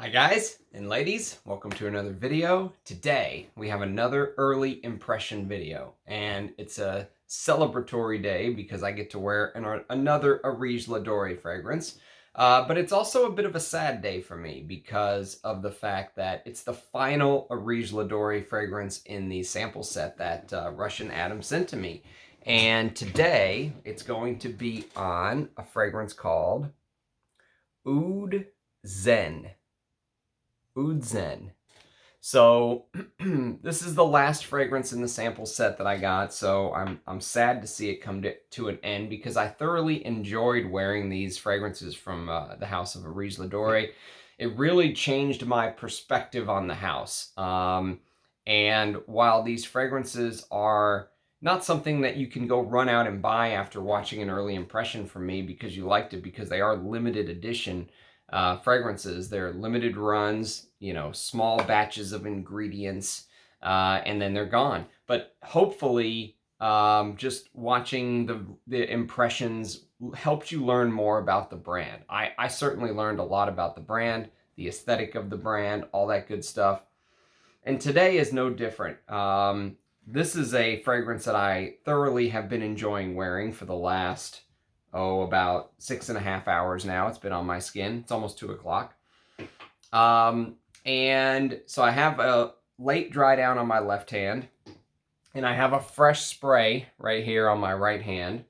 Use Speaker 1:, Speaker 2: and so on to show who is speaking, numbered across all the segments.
Speaker 1: Hi guys and ladies, welcome to another video. Today we have another early impression video, and it's a celebratory day because I get to wear another Areej le Doré fragrance. But it's also a bit of a sad day for me because of the fact that it's the final Areej le Doré fragrance in the sample set that Russian Adam sent to me. And today it's going to be on a fragrance called Oud Zen. Oud Zen. So this is the last fragrance in the sample set that I got, so I'm sad to see it come to an end because I thoroughly enjoyed wearing these fragrances from the house of Areej le Doré. It really changed my perspective on the house. And while these fragrances are not something that you can go run out and buy after watching an early impression from me because you liked it, because they are limited edition fragrances. They're limited runs, small batches of ingredients, and then they're gone. But hopefully, just watching the impressions helped you learn more about the brand. I certainly learned a lot about the brand, the aesthetic of the brand, all that good stuff. And today is no different. This is a fragrance that I thoroughly have been enjoying wearing for the last about 6.5 hours now. It's been on my skin. It's almost 2 o'clock. And so I have a late dry down on my left hand, and I have a fresh spray right here on my right hand.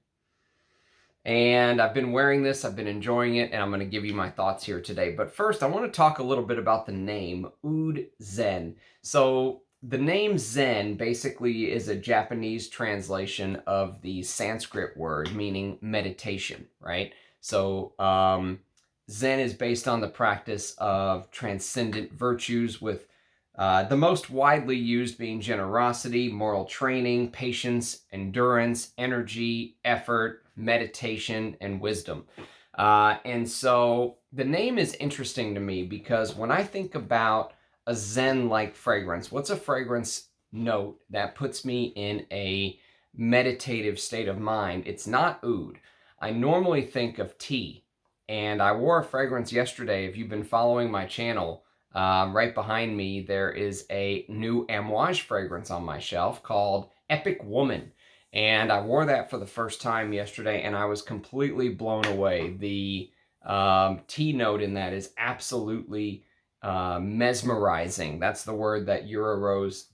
Speaker 1: And I've been wearing this, I've been enjoying it, and I'm going to give you my thoughts here today. But first, I want to talk a little bit about the name, Oud Zen. So the name Zen basically is a Japanese translation of the Sanskrit word meaning meditation, right? So Zen is based on the practice of transcendent virtues, with the most widely used being generosity, moral training, patience, endurance, energy, effort, meditation, and wisdom. And so the name is interesting to me because when I think about a Zen-like fragrance, what's a fragrance note that puts me in a meditative state of mind? It's not oud. I normally think of tea. And I wore a fragrance yesterday. If you've been following my channel, right behind me, there is a new Amouage fragrance on my shelf called Epic Woman. And I wore that for the first time yesterday, and I was completely blown away. The tea note in that is absolutely mesmerizing. That's the word that Eurorose,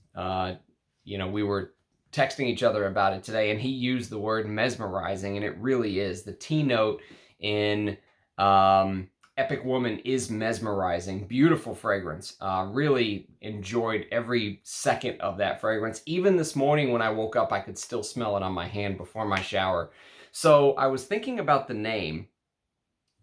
Speaker 1: we were texting each other about it today, and he used the word mesmerizing, and it really is. The tea note in Epic Woman is mesmerizing. Beautiful fragrance. Really enjoyed every second of that fragrance. Even this morning when I woke up, I could still smell it on my hand before my shower. So I was thinking about the name.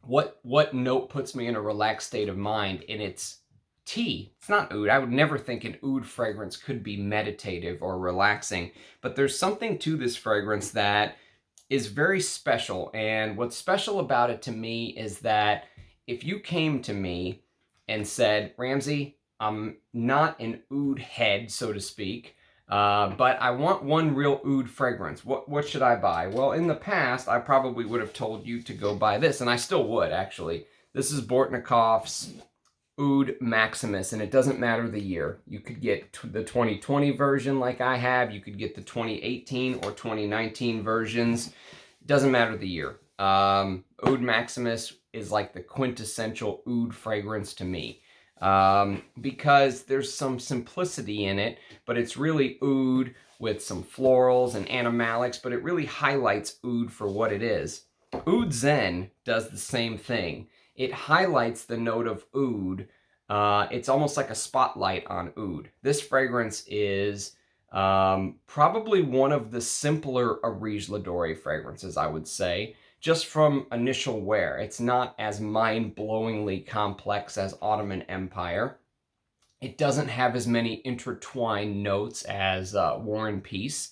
Speaker 1: What note puts me in a relaxed state of mind? And it's tea. It's not oud. I would never think an oud fragrance could be meditative or relaxing. But there's something to this fragrance that is very special. And what's special about it to me is that if you came to me and said, Ramsey, I'm not an oud head, so to speak, but I want one real oud fragrance. What should I buy? Well, in the past, I probably would have told you to go buy this, and I still would, actually. This is Bortnikov's Oud Maximus, and it doesn't matter the year. You could get the 2020 version like I have. You could get the 2018 or 2019 versions. It doesn't matter the year. Oud Maximus is like the quintessential oud fragrance to me, because there's some simplicity in it, but it's really oud with some florals and animalics, but it really highlights oud for what it is. Oud Zen does the same thing. It highlights the note of oud. It's almost like a spotlight on oud. This fragrance is probably one of the simpler Areej le Doré fragrances, I would say, just from initial wear. It's not as mind-blowingly complex as Ottoman Empire. It doesn't have as many intertwined notes as War and Peace.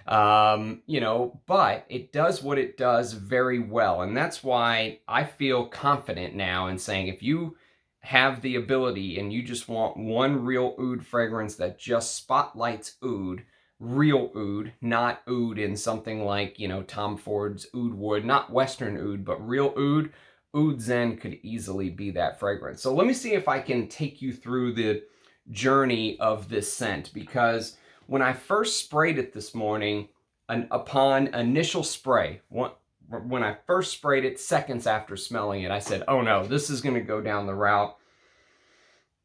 Speaker 1: But it does what it does very well. And that's why I feel confident now in saying, if you have the ability and you just want one real oud fragrance that just spotlights oud, real oud, not oud in something like, Tom Ford's Oud Wood, not Western oud, but real oud, Oud Zen could easily be that fragrance. So let me see if I can take you through the journey of this scent, because when I first sprayed it this morning, upon initial spray, when I first sprayed it, seconds after smelling it, I said, oh no, this is going to go down the route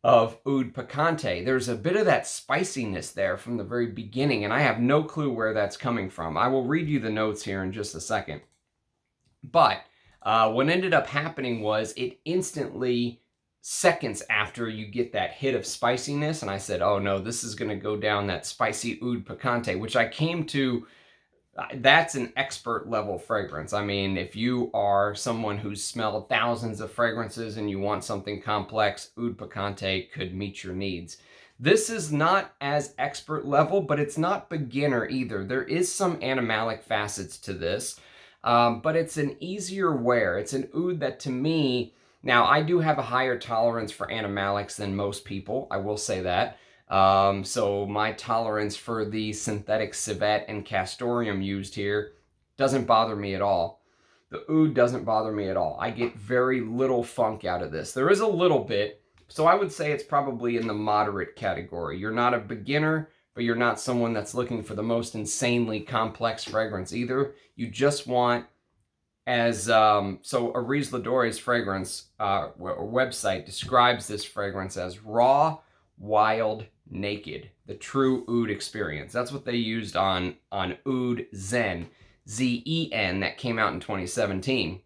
Speaker 1: of Oud Picante. There's a bit of that spiciness there from the very beginning, and I have no clue where that's coming from. I will read you the notes here in just a second. But what ended up happening was it instantly, seconds after you get that hit of spiciness, and I said, oh no, this is going to go down that spicy Oud Picante, which I came to, that's an expert level fragrance. I mean, if you are someone who's smelled thousands of fragrances and you want something complex, Oud Picante could meet your needs. This is not as expert level, but it's not beginner either. There is some animalic facets to this, but it's an easier wear. It's an oud that, to me, now I do have a higher tolerance for animalics than most people, I will say that. So my tolerance for the synthetic civet and castoreum used here doesn't bother me at all. The oud doesn't bother me at all. I get very little funk out of this. There is a little bit, so I would say it's probably in the moderate category. You're not a beginner, but you're not someone that's looking for the most insanely complex fragrance either. You just want, as so Areej le Doré's fragrance website describes this fragrance as raw, wild, naked, the true oud experience. That's what they used on Oud Zen, Z-E-N, that came out in 2017.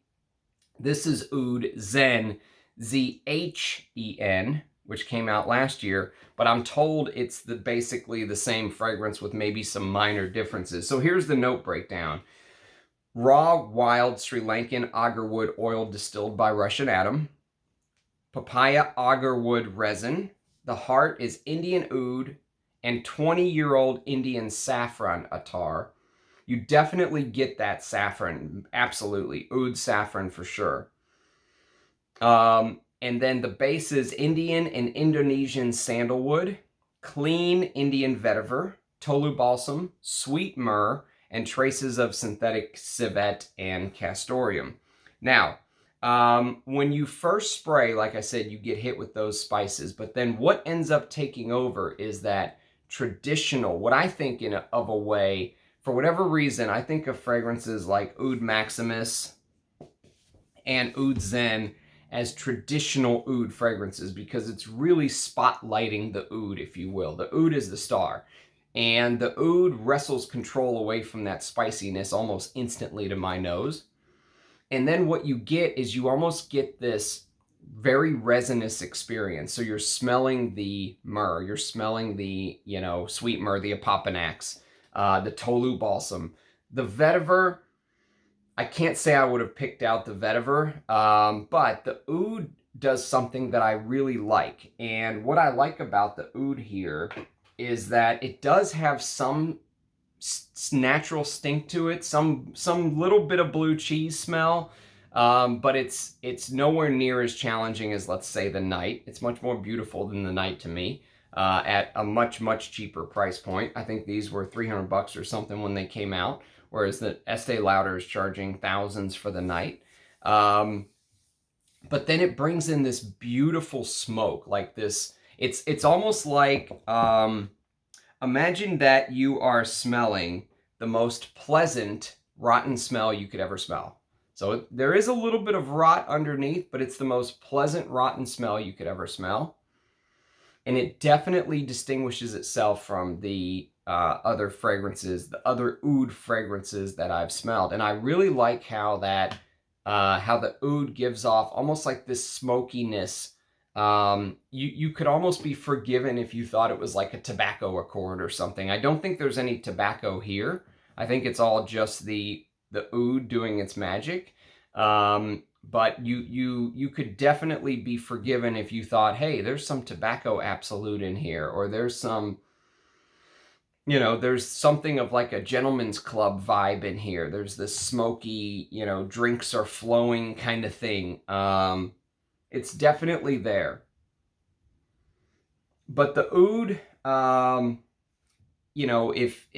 Speaker 1: This is Oud Zen, Z-H-E-N, which came out last year, but I'm told it's basically the same fragrance with maybe some minor differences. So here's the note breakdown. Raw, wild Sri Lankan agarwood oil distilled by Russian Atom. Papaya agarwood resin. The heart is Indian oud and 20-year-old Indian saffron attar. You definitely get that saffron, absolutely. Oud saffron for sure. And then the base is Indian and Indonesian sandalwood, clean Indian vetiver, tolu balsam, sweet myrrh, and traces of synthetic civet and castoreum. Now, when you first spray, like I said, you get hit with those spices, but then what ends up taking over is that traditional, what I think of a way, for whatever reason, I think of fragrances like Oud Maximus and Oud Zen as traditional oud fragrances, because it's really spotlighting the oud, if you will. The oud is the star. And the oud wrestles control away from that spiciness almost instantly to my nose. And then what you get is you almost get this very resinous experience. So you're smelling the myrrh, you're smelling the, sweet myrrh, the opopanax, the tolu balsam. The vetiver, I can't say I would have picked out the vetiver, but the oud does something that I really like. And what I like about the oud here is that it does have some natural stink to it, some little bit of blue cheese smell, but it's nowhere near as challenging as, let's say, the night. It's much more beautiful than the night to me, at a much cheaper price point. I think these were $300 or something when they came out, whereas the Estee Lauder is charging thousands for the night. But then it brings in this beautiful smoke, like this. It's almost like, imagine that you are smelling the most pleasant rotten smell you could ever smell. So there is a little bit of rot underneath, but it's the most pleasant rotten smell you could ever smell. And it definitely distinguishes itself from the other fragrances, the other oud fragrances that I've smelled. And I really like how that, how the oud gives off almost like this smokiness. You could almost be forgiven if you thought it was like a tobacco accord or something. I don't think there's any tobacco here. I think it's all just the oud doing its magic. But you could definitely be forgiven if you thought, hey, there's some tobacco absolute in here, or there's some, there's something of like a gentleman's club vibe in here. There's this smoky, drinks are flowing kind of thing. It's definitely there. But the oud, you know, if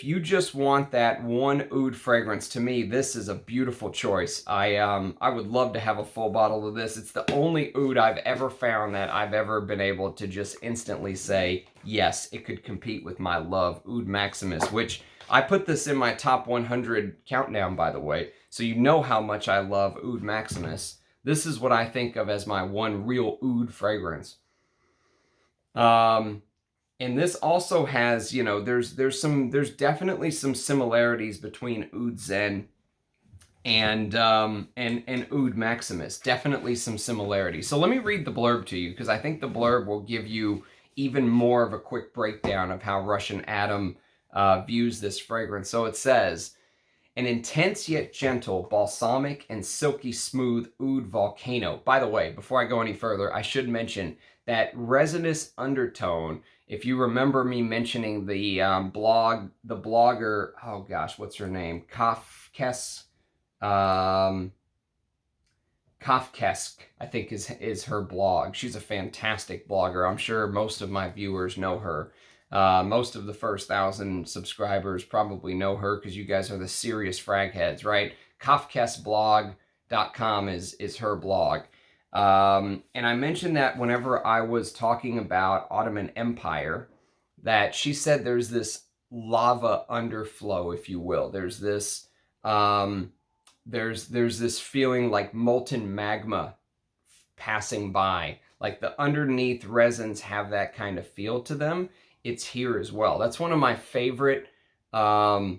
Speaker 1: you just want that one oud fragrance, to me, this is a beautiful choice. I would love to have a full bottle of this. It's the only oud I've ever found that I've ever been able to just instantly say, yes, it could compete with my love, Oud Maximus, which I put this in my top 100 countdown, by the way, so you know how much I love Oud Maximus. This is what I think of as my one real oud fragrance. And this also has, you know, there's definitely some similarities between Oud Zen and Oud Maximus. Definitely some similarities. So let me read the blurb to you, because I think the blurb will give you even more of a quick breakdown of how Russian Adam views this fragrance. So it says, an intense yet gentle, balsamic and silky smooth oud volcano. By the way, before I go any further, I should mention that resinous undertone. If you remember me mentioning the blogger, oh gosh, what's her name? Kafkesk, I think is her blog. She's a fantastic blogger. I'm sure most of my viewers know her. Most of the first 1,000 subscribers probably know her because you guys are the serious frag heads, right? Kafkeskblog.com is her blog. And I mentioned that whenever I was talking about Ottoman Empire, that she said there's this lava underflow, if you will. There's this there's this feeling like molten magma passing by. Like the underneath resins have that kind of feel to them. It's here as well. That's one of my favorite house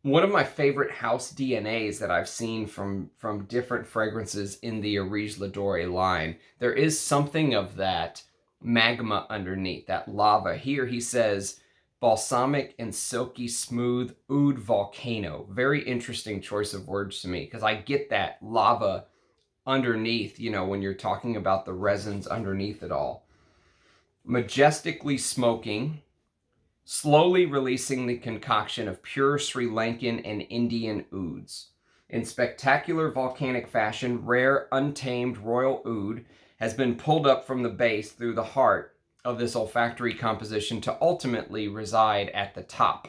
Speaker 1: DNAs that I've seen from different fragrances in the Areej le Doré line. There is something of that magma underneath, that lava. Here he says, balsamic and silky smooth oud volcano. Very interesting choice of words to me, because I get that lava underneath, you know, when you're talking about the resins underneath it all. Majestically smoking, slowly releasing the concoction of pure Sri Lankan and Indian ouds. In spectacular volcanic fashion, rare, untamed royal oud has been pulled up from the base through the heart of this olfactory composition to ultimately reside at the top,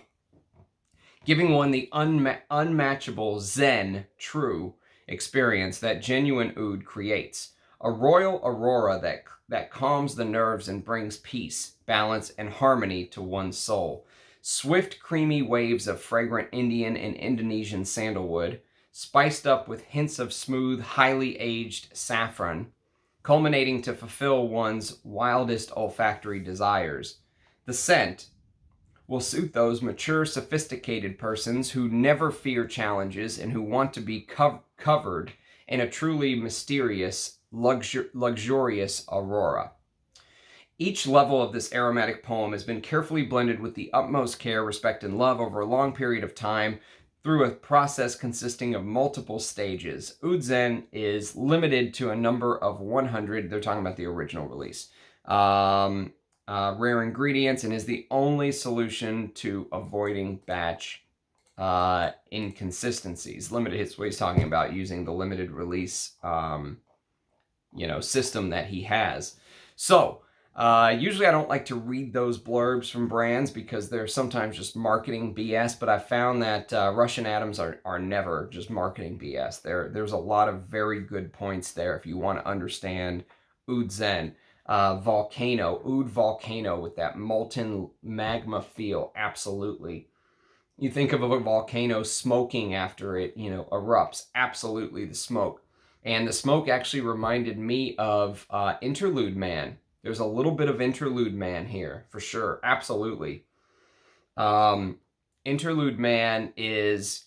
Speaker 1: giving one the unmatchable Zen true experience that genuine oud creates. A royal aurora that calms the nerves and brings peace, balance, and harmony to one's soul. Swift, creamy waves of fragrant Indian and Indonesian sandalwood, spiced up with hints of smooth, highly aged saffron, culminating to fulfill one's wildest olfactory desires. The scent will suit those mature, sophisticated persons who never fear challenges and who want to be covered in a truly mysterious, luxurious aurora. Each level of this aromatic poem has been carefully blended with the utmost care, respect, and love over a long period of time through a process consisting of multiple stages. Oud Zen is limited to a number of 100, they're talking about the original release, rare ingredients, and is the only solution to avoiding batch inconsistencies. Limited is what he's talking about, using the limited release system that he has. So usually I don't like to read those blurbs from brands because they're sometimes just marketing BS, but I found that Russian Adams are never just marketing BS. There's a lot of very good points there if you want to understand Oud Zen. Volcano, oud volcano with that molten magma feel, absolutely. You think of a volcano smoking after it, erupts, absolutely the smoke. And the smoke actually reminded me of Interlude Man. There's a little bit of Interlude Man here, for sure, absolutely. Interlude Man is,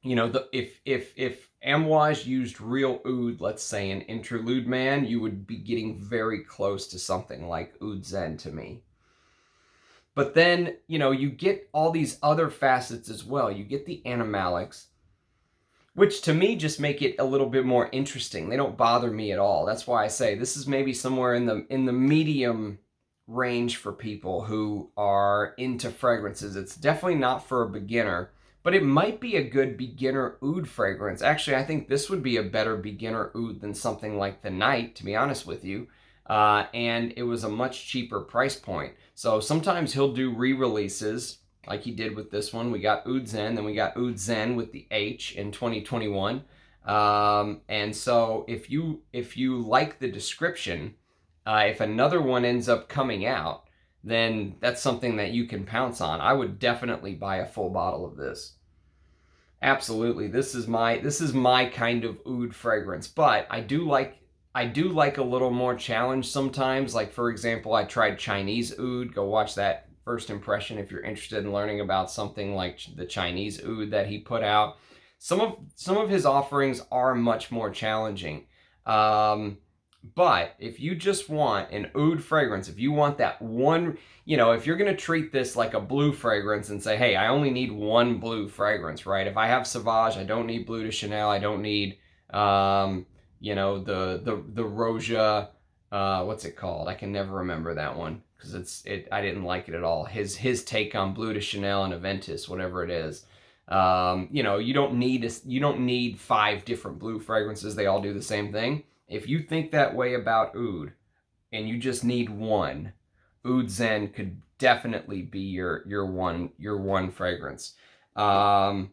Speaker 1: if Amouage used real oud, let's say an Interlude Man, you would be getting very close to something like Oud Zen to me. But then, you get all these other facets as well. You get the animalics, which to me just make it a little bit more interesting. They don't bother me at all. That's why I say this is maybe somewhere in the medium range for people who are into fragrances. It's definitely not for a beginner, but it might be a good beginner oud fragrance. Actually, I think this would be a better beginner oud than something like the Night, to be honest with you. and it was a much cheaper price point. So sometimes he'll do re-releases like he did with this one. We got Oud Zhen, then we got Oud Zen with the H in 2021. And so if you like the description, if another one ends up coming out, then that's something that you can pounce on. I would definitely buy a full bottle of this. Absolutely, this is my kind of oud fragrance. But I do like a little more challenge sometimes. Like, for example, I tried Chinese oud. Go watch that first impression if you're interested in learning about something like the Chinese oud that he put out. Some of his offerings are much more challenging. But if you just want an oud fragrance, if you want that one, if you're going to treat this like a blue fragrance and say, hey, I only need one blue fragrance, right? If I have Sauvage, I don't need Bleu de Chanel. I don't need, the Roja, what's it called? I can never remember that one because I didn't like it at all. His take on Bleu de Chanel and Aventus, whatever it is. You don't need 5 different blue fragrances. They all do the same thing. If you think that way about oud and you just need one, Oud Zen could definitely be your one fragrance. And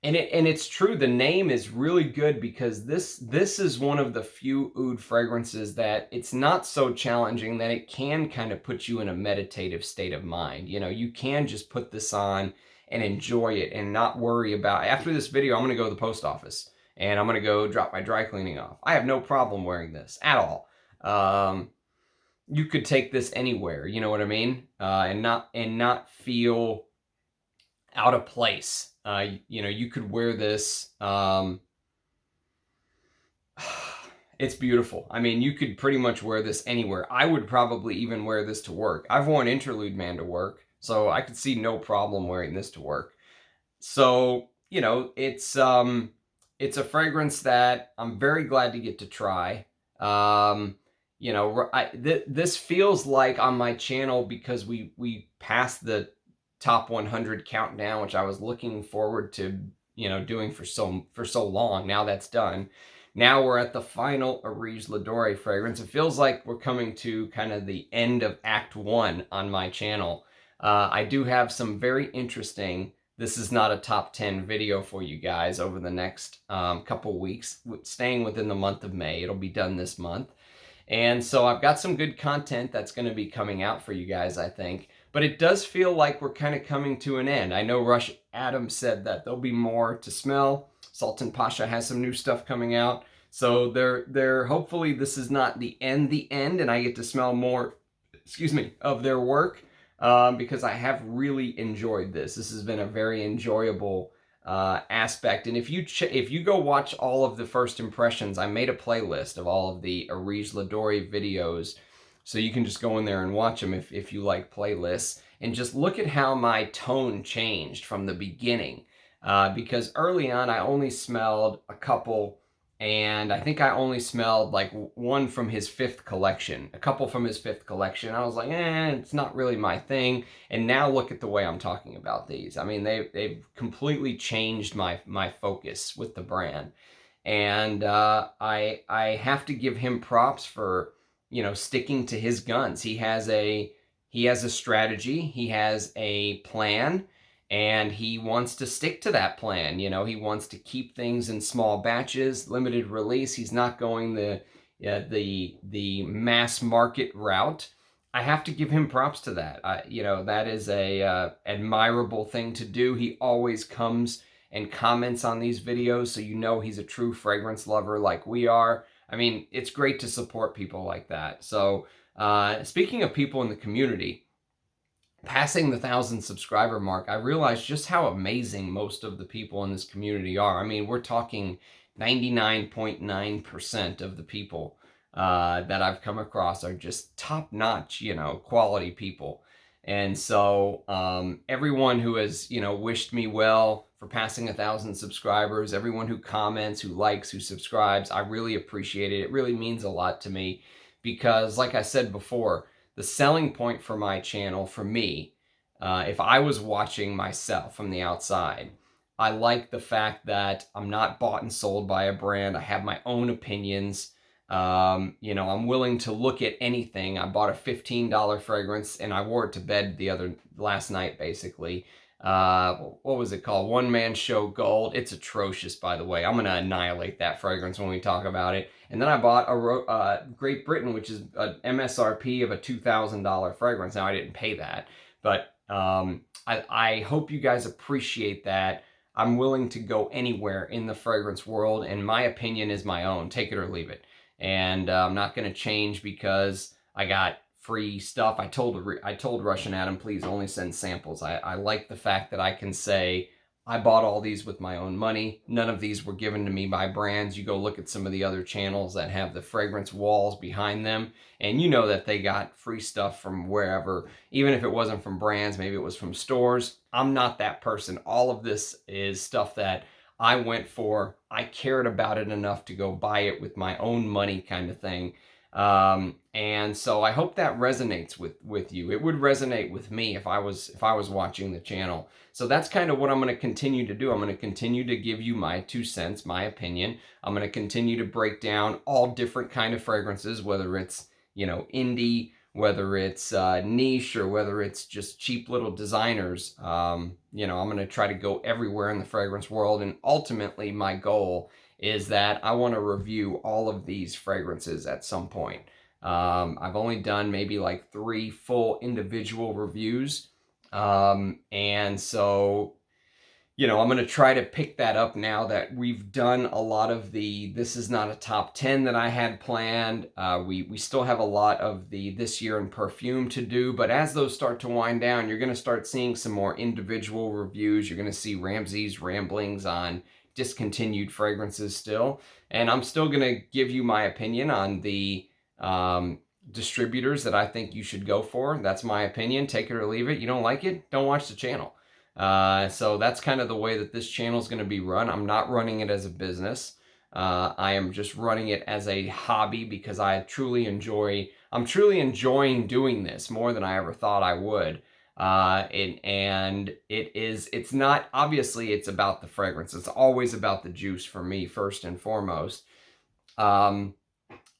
Speaker 1: it's true, the name is really good because this is one of the few oud fragrances that it's not so challenging that it can kind of put you in a meditative state of mind. You can just put this on and enjoy it and not worry about, after this video, I'm going to go to the post office and I'm going to go drop my dry cleaning off. I have no problem wearing this at all. You could take this anywhere, you know what I mean? And not feel out of place. You could wear this. It's beautiful. I mean, you could pretty much wear this anywhere. I would probably even wear this to work. I've worn Interlude Man to work, so I could see no problem wearing this to work. So, it's a fragrance that I'm very glad to get to try. This feels like on my channel, because we passed the top 100 countdown, which I was looking forward to, doing for so long. Now that's done. Now we're at the final Areej le Doré fragrance. It feels like we're coming to kind of the end of Act 1 on my channel. I do have some very interesting, this is not a top 10 video for you guys over the next couple weeks, staying within the month of May. It'll be done this month. And so I've got some good content that's going to be coming out for you guys, I think. But it does feel like we're kind of coming to an end. I know Rush Adams said that there'll be more to smell. Sultan Pasha has some new stuff coming out. So they're hopefully this is not the end, and I get to smell more, of their work. Because I have really enjoyed this. This has been a very enjoyable aspect. And if you go watch all of the first impressions, I made a playlist of all of the Areej le Doré videos, so you can just go in there and watch them if you like playlists, and just look at how my tone changed from the beginning. Because early on, I only smelled a couple. And I think I only smelled like one from his 5th collection, a couple from his 5th collection. I was like, it's not really my thing. And now look at the way I'm talking about these. I mean, they've completely changed my focus with the brand. And I have to give him props for, sticking to his guns. He has a strategy, he has a plan, and he wants to stick to that plan. He wants to keep things in small batches, limited release. He's not going the mass market route. I have to give him props to that. That is a admirable thing to do. He always comes and comments on these videos, so he's a true fragrance lover like we are. I mean, it's great to support people like that. So, speaking of people in the community, passing the 1,000 subscriber mark, I realized just how amazing most of the people in this community are. I mean, we're talking 99.9% of the people that I've come across are just top-notch, quality people. And so everyone who has, wished me well for passing 1,000 subscribers, everyone who comments, who likes, who subscribes, I really appreciate it. It really means a lot to me because, like I said before, the selling point for my channel, for me, if I was watching myself from the outside, I like the fact that I'm not bought and sold by a brand. I have my own opinions. You know, I'm willing to look at anything. I bought a $15 fragrance and I wore it to bed last night, basically. What was it called? One Man Show Gold. It's atrocious, by the way. I'm going to annihilate that fragrance when we talk about it. And then I bought a Great Britain, which is an MSRP of a $2,000 fragrance. Now, I didn't pay that, but I hope you guys appreciate that. I'm willing to go anywhere in the fragrance world, and my opinion is my own. Take it or leave it. And I'm not going to change because I got free stuff. I told Russian Adam, please only send samples. I like the fact that I can say, I bought all these with my own money. None of these were given to me by brands. You go look at some of the other channels that have the fragrance walls behind them, and you know that they got free stuff from wherever, even if it wasn't from brands, maybe it was from stores. I'm not that person. All of this is stuff that I went for. I cared about it enough to go buy it with my own money, kind of thing. And so I hope that resonates with you. It would resonate with me if I was watching the channel. So that's kind of what I'm going to continue to do. I'm going to continue to give you my 2 cents, my opinion. I'm going to continue to break down all different kind of fragrances, whether it's, you know, indie, whether it's niche, or whether it's just cheap little designers. You know, I'm going to try to go everywhere in the fragrance world. And ultimately, my goal is that I want to review all of these fragrances at some point. I've only done maybe like 3 full individual reviews. And so, you know, I'm going to try to pick that up now that we've done a lot of this is not a top 10 that I had planned. We still have a lot of this year in perfume to do, but as those start to wind down, you're going to start seeing some more individual reviews. You're going to see Ramsey's ramblings on discontinued fragrances still, and I'm still going to give you my opinion on the distributors that I think you should go for. That's my opinion. Take it or leave it. You don't like it, don't watch the channel. So that's kind of the way that this channel is going to be run. I'm not running it as a business. I am just running it as a hobby because I'm truly enjoying doing this more than I ever thought I would. It's not, obviously it's about the fragrance. It's always about the juice for me, first and foremost.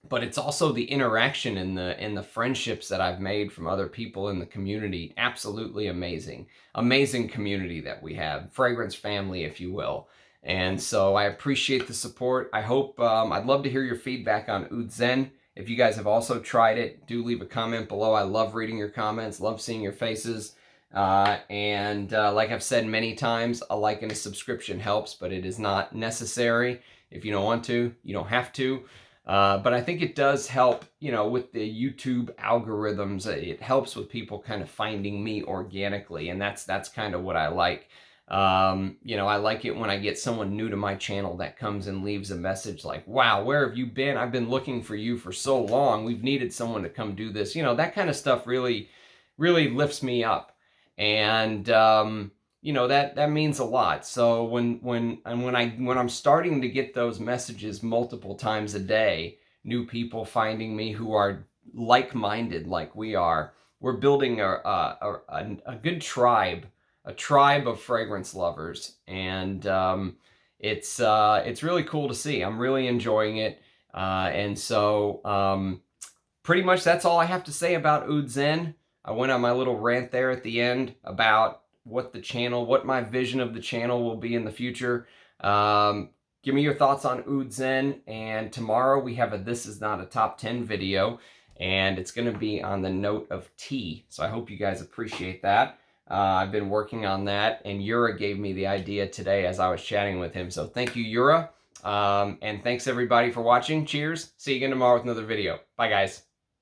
Speaker 1: But it's also the interaction and the friendships that I've made from other people in the community. Absolutely amazing. Amazing community that we have. Fragrance family, if you will. And so I appreciate the support. I hope, I'd love to hear your feedback on Oud Zen. If you guys have also tried it, do leave a comment below. I love reading your comments, love seeing your faces. Like I've said many times, a like and a subscription helps, but it is not necessary. If you don't want to, you don't have to. But I think it does help, you know, with the YouTube algorithms. It helps with people kind of finding me organically, and that's kind of what I like. You know, I like it when I get someone new to my channel that comes and leaves a message like, wow, where have you been? I've been looking for you for so long. We've needed someone to come do this. You know, that kind of stuff really, really lifts me up. And, you know, that means a lot. So when I'm starting to get those messages multiple times a day, new people finding me who are like-minded like we are, we're building a good tribe. A tribe of fragrance lovers, and it's really cool to see. I'm really enjoying it, and so pretty much that's all I have to say about Oud Zen. I went on my little rant there at the end about what my vision of the channel will be in the future. Give me your thoughts on Oud Zen, and tomorrow we have a This Is Not a Top 10 video, and it's going to be on the note of tea, so I hope you guys appreciate that. I've been working on that, and Yura gave me the idea today as I was chatting with him. So thank you, Yura. And thanks everybody for watching. Cheers. See you again tomorrow with another video. Bye, guys.